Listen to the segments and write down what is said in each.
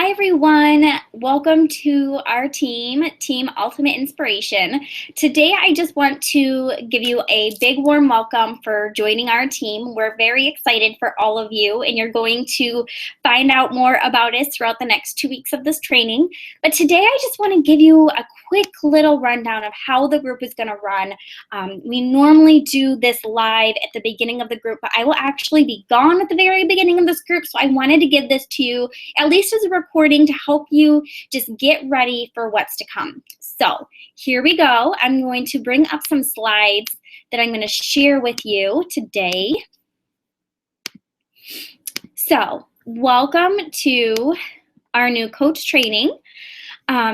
Hi everyone, welcome to our team, Team Ultimate Inspiration. Today I just want to give you a big warm welcome for joining our team. We're very excited for all of you and you're going to find out more about us throughout the next 2 weeks of this training. But today I just want to give you a quick little rundown of how the group is going to run. We normally do this live at the beginning of the group, but I will actually be gone at the very beginning of this group, so I wanted to give this to you at least as a recording to help you just get ready for what's to come. So here we go. I'm going to bring up some slides that I'm going to share with you today. So welcome to our new coach training.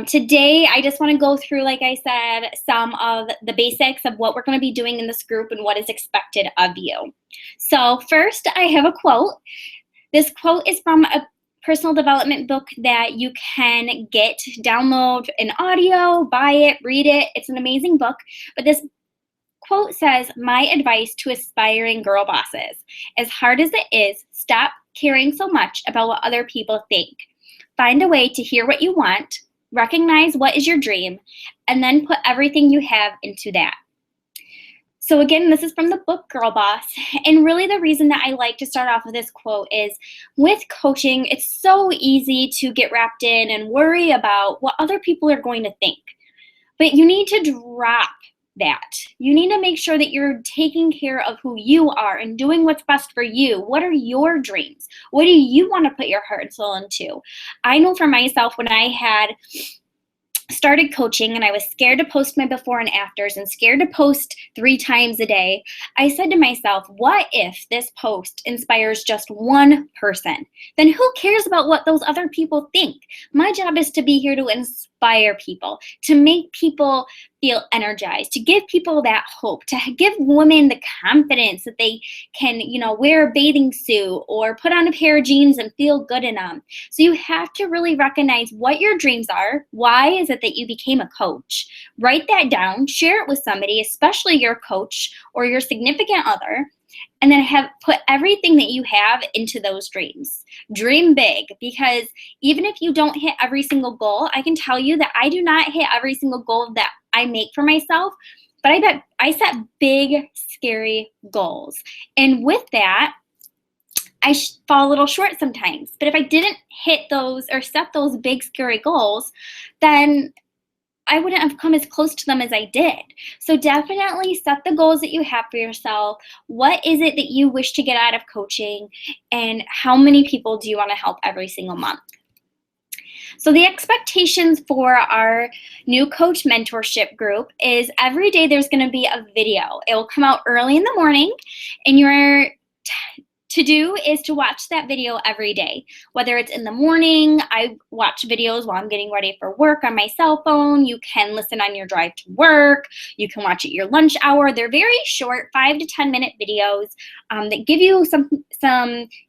Today, I just want to go through, like I said, some of the basics of what we're going to be doing in this group and what is expected of you. So first, I have a quote. This quote is from a personal development book that you can get, download an audio, buy it, read it. It's an amazing book. But this quote says, "My advice to aspiring girl bosses. As hard as it is, stop caring so much about what other people think. Find a way to hear what you want, recognize what is your dream, and then put everything you have into that." So again, this is from the book Girl Boss. And really the reason that I like to start off with this quote is with coaching, it's so easy to get wrapped in and worry about what other people are going to think. But you need to drop that. You need to make sure that you're taking care of who you are and doing what's best for you. What are your dreams? What do you want to put your heart and soul into? I know for myself, when I had started coaching and I was scared to post my before and afters and scared to post 3 times a day, I said to myself, what if this post inspires just one person? Then who cares about what those other people think? My job is to be here to inspire people, to make people feel energized, to give people that hope, to give women the confidence that they can, wear a bathing suit or put on a pair of jeans and feel good in them. So you have to really recognize what your dreams are. Why is it that you became a coach? Write that down, share it with somebody, especially your coach or your significant other, and then put everything that you have into those dreams. Dream big, because even if you don't hit every single goal, I can tell you that I do not hit every single goal that I make for myself, but I set big, scary goals. And with that, I fall a little short sometimes. But if I didn't hit those or set those big, scary goals, then I wouldn't have come as close to them as I did. So definitely set the goals that you have for yourself. What is it that you wish to get out of coaching? And how many people do you want to help every single month? So the expectations for our new coach mentorship group is every day there's going to be a video. It will come out early in the morning, and your to do is to watch that video every day. Whether it's in the morning, I watch videos while I'm getting ready for work on my cell phone. You can listen on your drive to work. You can watch at your lunch hour. They're very short, 5 to 10 minute videos that give you some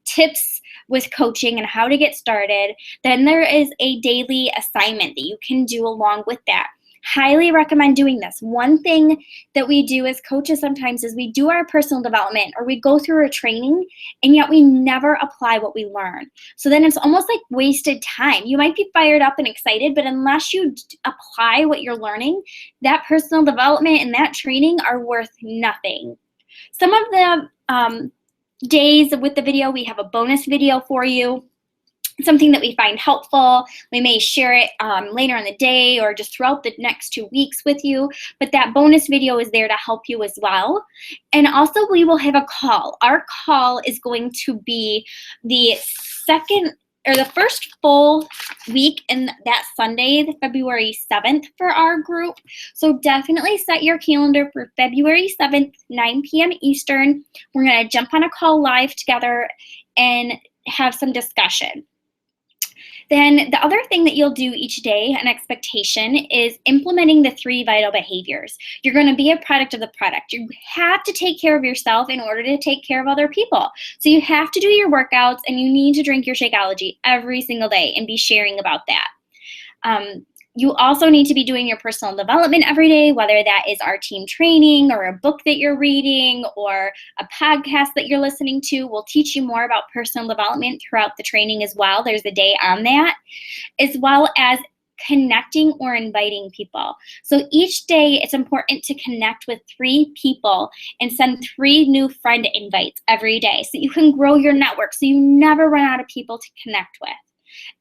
tips with coaching and how to get started. Then there is a daily assignment that you can do along with that. Highly recommend doing this. One thing that we do as coaches sometimes is we do our personal development or we go through a training and yet we never apply what we learn. So then it's almost like wasted time. You might be fired up and excited, but unless you apply what you're learning, that personal development and that training are worth nothing. Some of the days with the video, we have a bonus video for you. Something that we find helpful. We may share it later in the day or just throughout the next 2 weeks with you, but that bonus video is there to help you as well. And also we will have a call. Our call is going to be the first full week in that Sunday, February 7th for our group. So definitely set your calendar for February 7th, 9 p.m. Eastern. We're going to jump on a call live together and have some discussion. Then the other thing that you'll do each day, an expectation, is implementing the 3 vital behaviors. You're going to be a product of the product. You have to take care of yourself in order to take care of other people. So you have to do your workouts and you need to drink your Shakeology every single day and be sharing about that. You also need to be doing your personal development every day, whether that is our team training or a book that you're reading or a podcast that you're listening to. We'll teach you more about personal development throughout the training as well. There's a day on that, as well as connecting or inviting people. So each day it's important to connect with 3 people and send 3 new friend invites every day so you can grow your network so you never run out of people to connect with.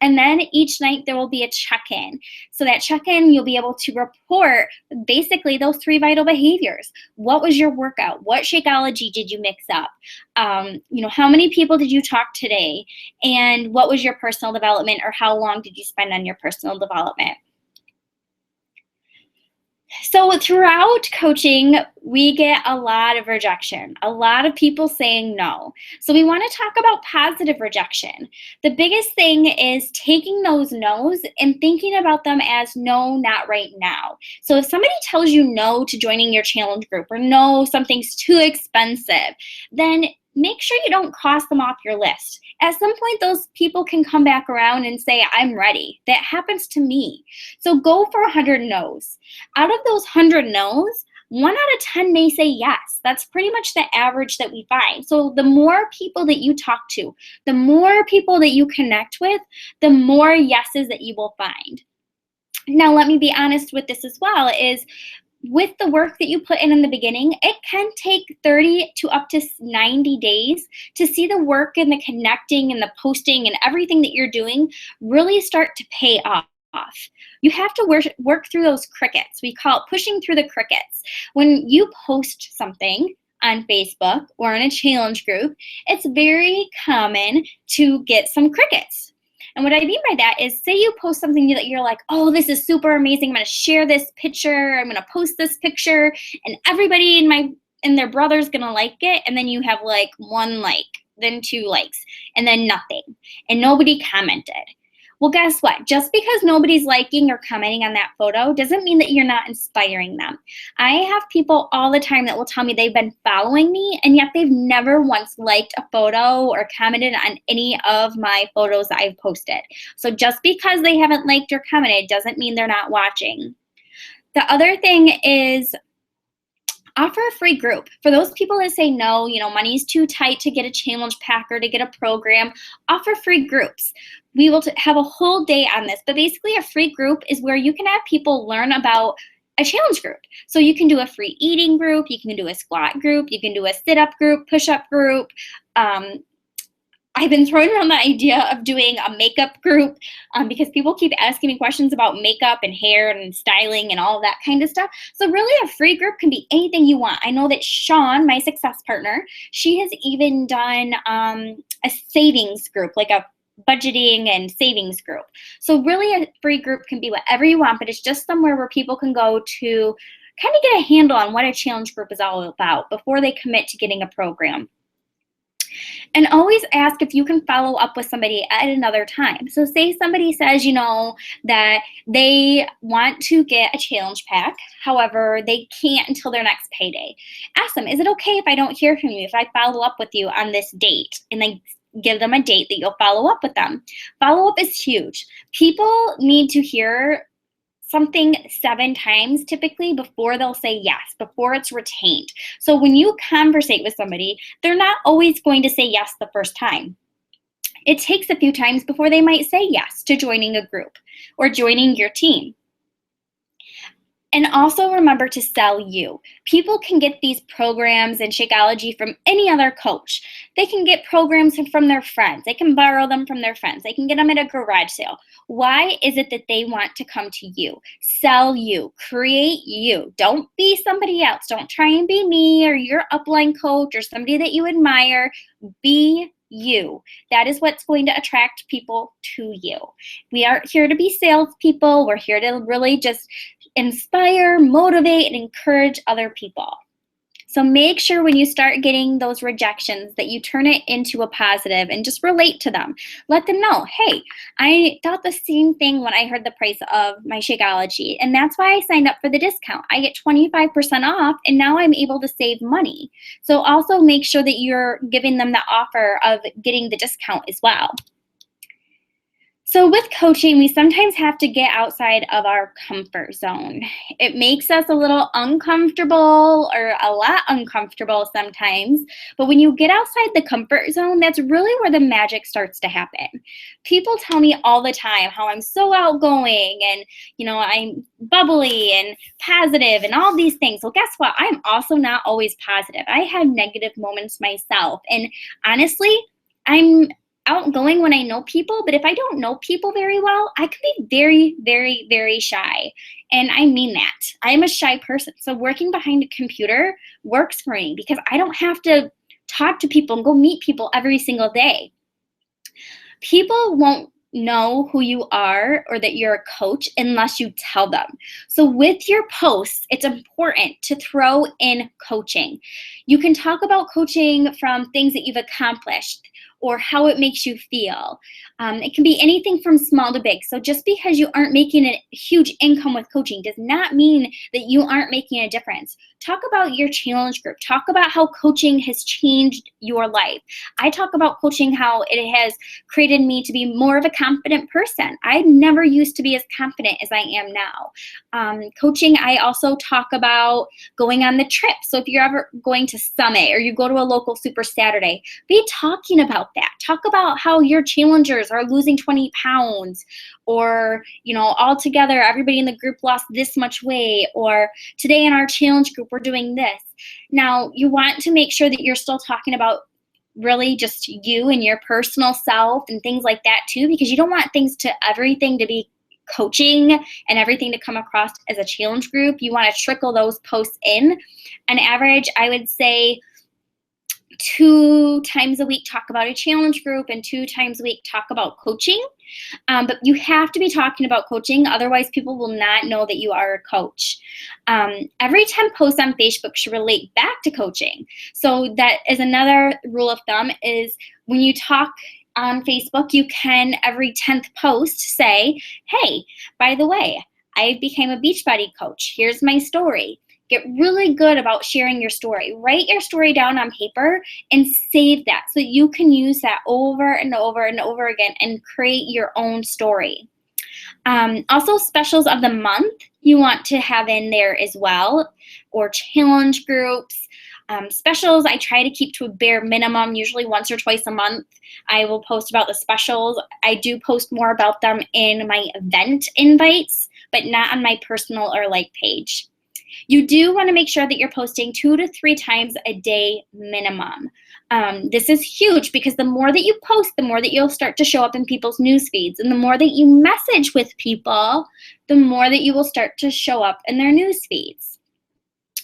And then each night there will be a check-in. So that check-in, you'll be able to report basically those 3 vital behaviors. What was your workout? What Shakeology did you mix up? How many people did you talk today? And what was your personal development, or how long did you spend on your personal development? So throughout coaching, we get a lot of rejection, a lot of people saying no. So we want to talk about positive rejection. The biggest thing is taking those no's and thinking about them as no, not right now. So if somebody tells you no to joining your challenge group, or no, something's too expensive, then make sure you don't cross them off your list. At some point, those people can come back around and say, I'm ready. That happens to me. So go for 100 no's. Out of those 100 no's, 1 out of 10 may say yes. That's pretty much the average that we find. So the more people that you talk to, the more people that you connect with, the more yeses that you will find. Now, let me be honest with this as well, is with the work that you put in the beginning, it can take 30 to up to 90 days to see the work and the connecting and the posting and everything that you're doing really start to pay off. You have to work through those crickets. We call it pushing through the crickets. When you post something on Facebook or in a challenge group, it's very common to get some crickets. And what I mean by that is, say you post something that you're like, oh, this is super amazing. I'm going to share this picture. I'm going to post this picture, and everybody in their brother's going to like it. And then you have like 1 like, then 2 likes, and then nothing. And nobody commented. Well, guess what? Just because nobody's liking or commenting on that photo doesn't mean that you're not inspiring them. I have people all the time that will tell me they've been following me, and yet they've never once liked a photo or commented on any of my photos that I've posted. So just because they haven't liked or commented doesn't mean they're not watching. The other thing is, offer a free group. For those people that say no, money's too tight to get a challenge pack or to get a program, offer free groups. We will have a whole day on this, but basically a free group is where you can have people learn about a challenge group. So you can do a free eating group, you can do a squat group, you can do a sit-up group, push-up group. I've been throwing around the idea of doing a makeup group because people keep asking me questions about makeup and hair and styling and all of that kind of stuff. So really a free group can be anything you want. I know that Sean, my success partner, she has even done a savings group, like a budgeting and savings group. So really a free group can be whatever you want, but it's just somewhere where people can go to kind of get a handle on what a challenge group is all about before they commit to getting a program. And always ask if you can follow up with somebody at another time. So say somebody says, that they want to get a challenge pack, however, they can't until their next payday. Ask them, is it okay if I don't hear from you, if I follow up with you on this date? And then give them a date that you'll follow up with them. Follow up is huge. People need to hear something 7 times typically before they'll say yes, before it's retained. So when you conversate with somebody, they're not always going to say yes the first time. It takes a few times before they might say yes to joining a group or joining your team. And also remember to sell you. People can get these programs and Shakeology from any other coach. They can get programs from their friends. They can borrow them from their friends. They can get them at a garage sale. Why is it that they want to come to you? Sell you. Create you. Don't be somebody else. Don't try and be me or your upline coach or somebody that you admire. Be you. That is what's going to attract people to you. We aren't here to be salespeople. We're here to really just inspire, motivate, and encourage other people. So make sure when you start getting those rejections that you turn it into a positive and just relate to them. Let them know, hey, I thought the same thing when I heard the price of my Shakeology, and that's why I signed up for the discount. I get 25% off, and now I'm able to save money. So also make sure that you're giving them the offer of getting the discount as well. So with coaching, we sometimes have to get outside of our comfort zone. It makes us a little uncomfortable or a lot uncomfortable sometimes. But when you get outside the comfort zone, that's really where the magic starts to happen. People tell me all the time how I'm so outgoing and, I'm bubbly and positive and all these things. Well, guess what? I'm also not always positive. I have negative moments myself. And honestly, I'm outgoing when I know people, but if I don't know people very well, I can be very, very, very shy. And I mean that. I'm a shy person. So working behind a computer works for me because I don't have to talk to people and go meet people every single day. People won't know who you are or that you're a coach unless you tell them. So with your posts, it's important to throw in coaching. You can talk about coaching from things that you've accomplished or how it makes you feel. It can be anything from small to big. So just because you aren't making a huge income with coaching does not mean that you aren't making a difference. Talk about your challenge group. Talk about how coaching has changed your life. I talk about coaching, how it has created me to be more of a confident person. I never used to be as confident as I am now. Coaching, I also talk about going on the trip. So if you're ever going to Summit or you go to a local Super Saturday, be talking about that. Talk about how your challengers are losing 20 pounds or, all together, everybody in the group lost this much weight, or today in our challenge group, we're doing this. Now, you want to make sure that you're still talking about really just you and your personal self and things like that too, because you don't want everything to be coaching and everything to come across as a challenge group. You want to trickle those posts in. On average, I would say 2 times a week talk about a challenge group and 2 times a week talk about coaching. But you have to be talking about coaching, otherwise people will not know that you are a coach. Every 10 posts on Facebook should relate back to coaching. So that is another rule of thumb, is when you talk on Facebook, you can every 10th post say, hey, by the way, I became a Beachbody coach. Here's my story. Get really good about sharing your story. Write your story down on paper and save that so you can use that over and over and over again and create your own story. Also, specials of the month you want to have in there as well, or challenge groups. Specials, I try to keep to a bare minimum, usually once or twice a month. I will post about the specials. I do post more about them in my event invites, but not on my personal or like page. You do want to make sure that you're posting 2 to 3 times a day minimum. This is huge because the more that you post, the more that you'll start to show up in people's news feeds. And the more that you message with people, the more that you will start to show up in their news feeds.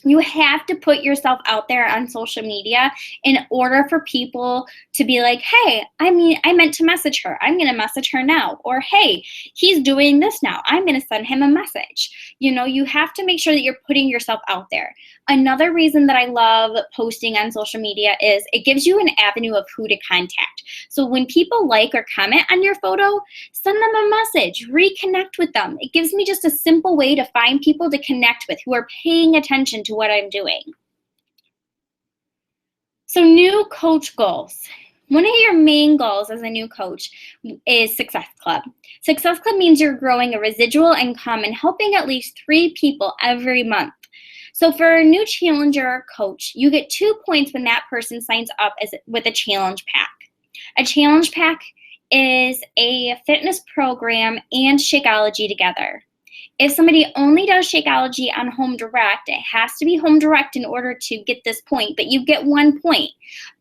You have to put yourself out there on social media in order for people to be like, hey, I meant to message her. I'm going to message her now. Or, hey, he's doing this now. I'm going to send him a message. You have to make sure that you're putting yourself out there. Another reason that I love posting on social media is it gives you an avenue of who to contact. So when people like or comment on your photo, send them a message, reconnect with them. It gives me just a simple way to find people to connect with who are paying attention to what I'm doing. So new coach goals. One of your main goals as a new coach is Success Club. Success Club means you're growing a residual income and helping at least 3 people every month. So for a new challenger or coach, you get 2 points when that person signs up with a challenge pack. A challenge pack is a fitness program and Shakeology together. If somebody only does Shakeology on Home Direct, it has to be Home Direct in order to get this point, but you get 1 point.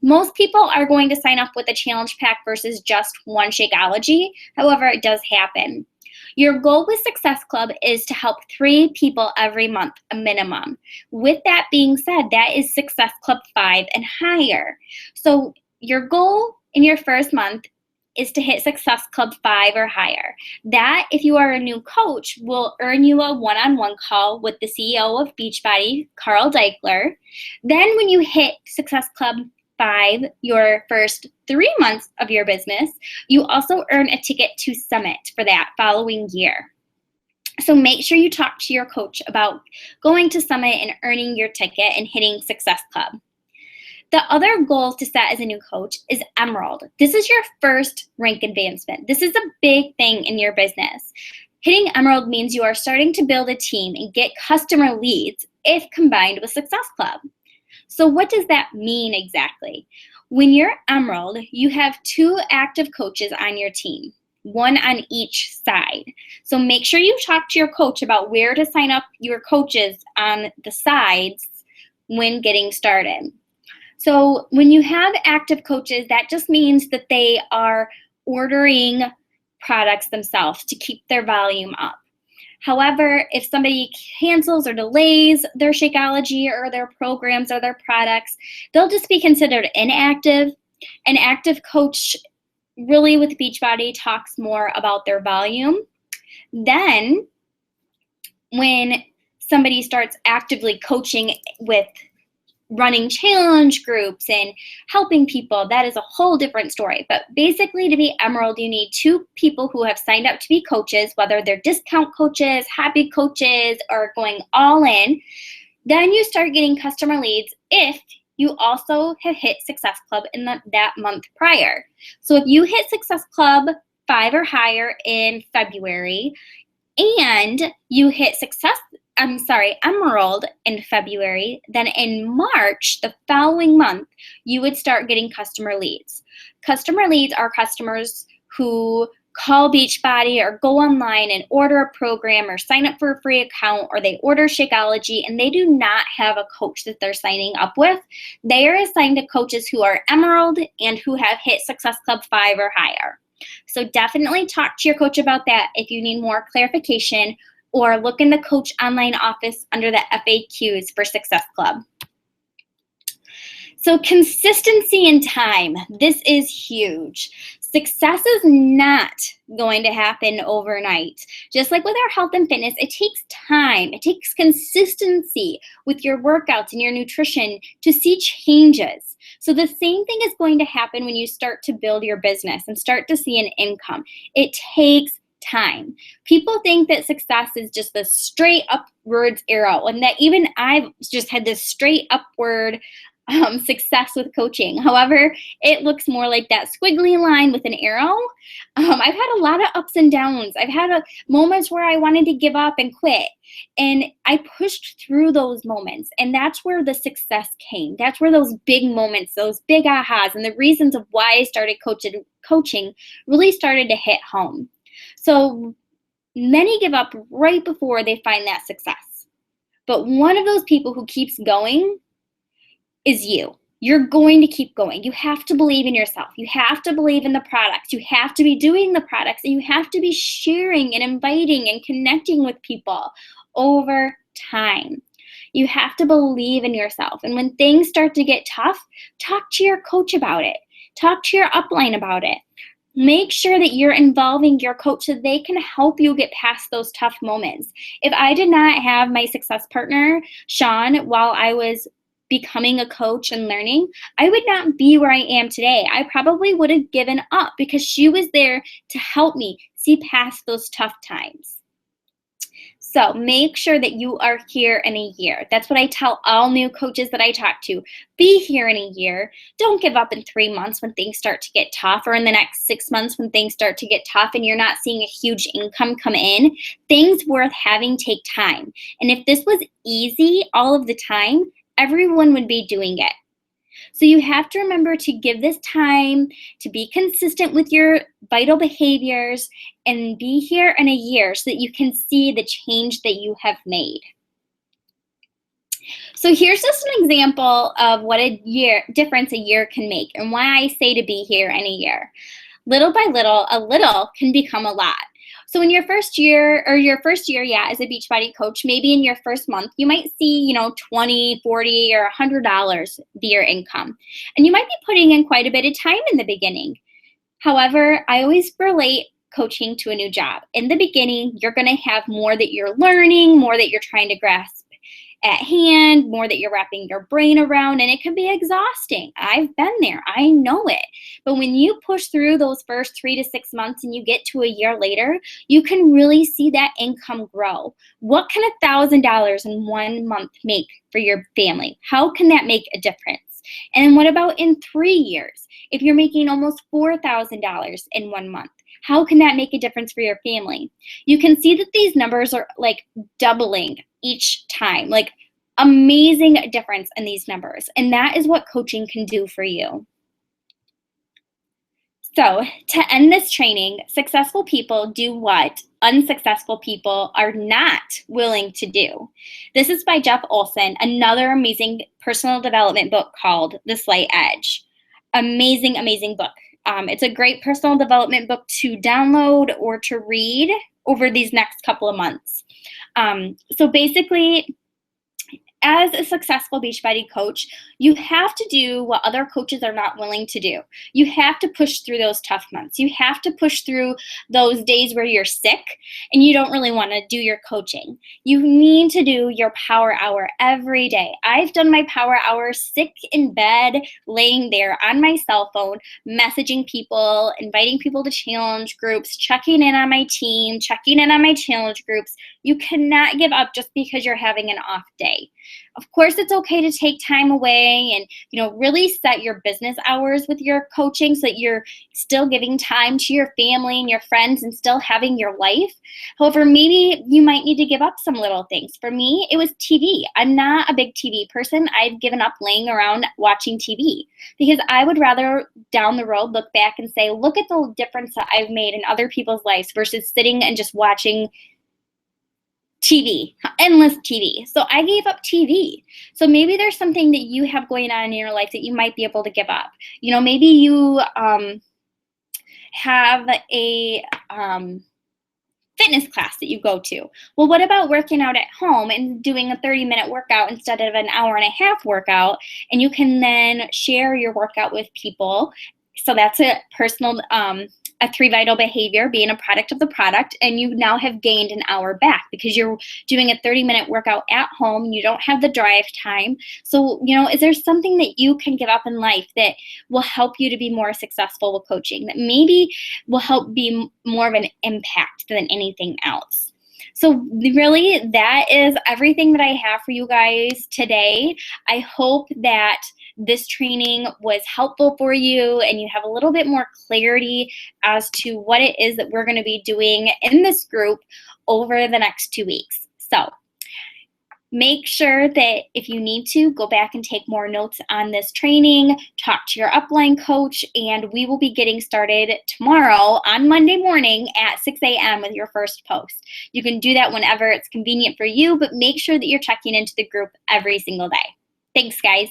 Most people are going to sign up with a challenge pack versus just one Shakeology. However, it does happen. Your goal with Success Club is to help 3 people every month, a minimum. With that being said, that is Success Club 5 and higher. So your goal in your first month is to hit Success Club 5 or higher. That, if you are a new coach, will earn you a one-on-one call with the CEO of Beachbody, Carl Deichler. Then when you hit Success Club 5, your first 3 months of your business, you also earn a ticket to Summit for that following year. So make sure you talk to your coach about going to Summit and earning your ticket and hitting Success Club. The other goal to set as a new coach is Emerald. This is your first rank advancement. This is a big thing in your business. Hitting Emerald means you are starting to build a team and get customer leads if combined with Success Club. So what does that mean exactly? When you're Emerald, you have 2 active coaches on your team, 1 on each side. So make sure you talk to your coach about where to sign up your coaches on the sides when getting started. So when you have active coaches, that just means that they are ordering products themselves to keep their volume up. However, if somebody cancels or delays their Shakeology or their programs or their products, they'll just be considered inactive. An active coach really with Beachbody talks more about their volume. Then when somebody starts actively coaching with running challenge groups and helping people, that is a whole different story. But basically, to be Emerald, you need 2 people who have signed up to be coaches, whether they're discount coaches, happy coaches, or going all in. Then you start getting customer leads if you also have hit Success Club in that month prior. So if you hit Success Club 5 or higher in February and you hit Emerald in February, then in March, the following month, you would start getting customer leads. Customer leads are customers who call Beachbody or go online and order a program or sign up for a free account, or they order Shakeology and they do not have a coach that they're signing up with. They are assigned to coaches who are Emerald and who have hit Success Club 5 or higher. So definitely talk to your coach about that if you need more clarification, or look in the coach online office under the FAQs for Success Club. So consistency and time, this is huge. Success is not going to happen overnight. Just like with our health and fitness, it takes time. It takes consistency with your workouts and your nutrition to see changes. So the same thing is going to happen when you start to build your business and start to see an income. It takes time. People think that success is just the straight upwards arrow, and that even I've just had this straight upward success with coaching. However, it looks more like that squiggly line with an arrow. I've had a lot of ups and downs. I've had moments where I wanted to give up and quit, and I pushed through those moments, and that's where the success came. That's where those big moments, those big ahas, and the reasons of why I started coaching really started to hit home. So many give up right before they find that success. But one of those people who keeps going is you. You're going to keep going. You have to believe in yourself. You have to believe in the products. You have to be doing the products, and you have to be sharing and inviting and connecting with people over time. You have to believe in yourself. And when things start to get tough, talk to your coach about it. Talk to your upline about it. Make sure that you're involving your coach so they can help you get past those tough moments. If I did not have my success partner, Sean, while I was becoming a coach and learning, I would not be where I am today. I probably would have given up because she was there to help me see past those tough times. So make sure that you are here in a year. That's what I tell all new coaches that I talk to. Be here in a year. Don't give up in 3 months when things start to get tough, or in the next 6 months when things start to get tough and you're not seeing a huge income come in. Things worth having take time. And if this was easy all of the time, everyone would be doing it. So you have to remember to give this time, to be consistent with your vital behaviors, and be here in a year so that you can see the change that you have made. So here's just an example of what a difference a year can make, and why I say to be here in a year. Little by little, a little can become a lot. So in your first year, as a Beachbody coach, maybe in your first month, you might see, $20, $40, or $100 be your income. And you might be putting in quite a bit of time in the beginning. However, I always relate coaching to a new job. In the beginning, you're going to have more that you're learning, more that you're trying to grasp at hand, more that you're wrapping your brain around, and it can be exhausting. I've been there. I know it. But when you push through those first 3 to 6 months and you get to a year later, you can really see that income grow. What can $1,000 in 1 month make for your family? How can that make a difference? And what about in 3 years? If you're making almost $4,000 in 1 month, how can that make a difference for your family? You can see that these numbers are like doubling each time, like amazing difference in these numbers. And that is what coaching can do for you. So, to end this training, successful people do what unsuccessful people are not willing to do. This is by Jeff Olson, another amazing personal development book called The Slight Edge. Amazing, amazing book. It's a great personal development book to download or to read over these next couple of months. So basically, as a successful Beachbody coach, you have to do what other coaches are not willing to do. You have to push through those tough months. You have to push through those days where you're sick and you don't really want to do your coaching. You need to do your power hour every day. I've done my power hour sick in bed, laying there on my cell phone, messaging people, inviting people to challenge groups, checking in on my team, checking in on my challenge groups. You cannot give up just because you're having an off day. Of course, it's okay to take time away and, really set your business hours with your coaching so that you're still giving time to your family and your friends and still having your life. However, maybe you might need to give up some little things. For me, it was TV. I'm not a big TV person. I've given up laying around watching TV because I would rather down the road look back and say, look at the difference that I've made in other people's lives versus sitting and just watching TV, endless TV. So I gave up TV. So maybe there's something that you have going on in your life that you might be able to give up. Maybe you have a fitness class that you go to. Well, what about working out at home and doing a 30-minute workout instead of an hour and a half workout? And you can then share your workout with people. So that's a personal a 3 vital behavior, being a product of the product, and you now have gained an hour back because you're doing a 30-minute workout at home. You don't have the drive time. So, is there something that you can give up in life that will help you to be more successful with coaching, that maybe will help be more of an impact than anything else? So really, that is everything that I have for you guys today. I hope that this training was helpful for you and you have a little bit more clarity as to what it is that we're going to be doing in this group over the next 2 weeks. So make sure that if you need to, go back and take more notes on this training, talk to your upline coach, and we will be getting started tomorrow on Monday morning at 6 a.m. with your first post. You can do that whenever it's convenient for you, but make sure that you're checking into the group every single day. Thanks, guys.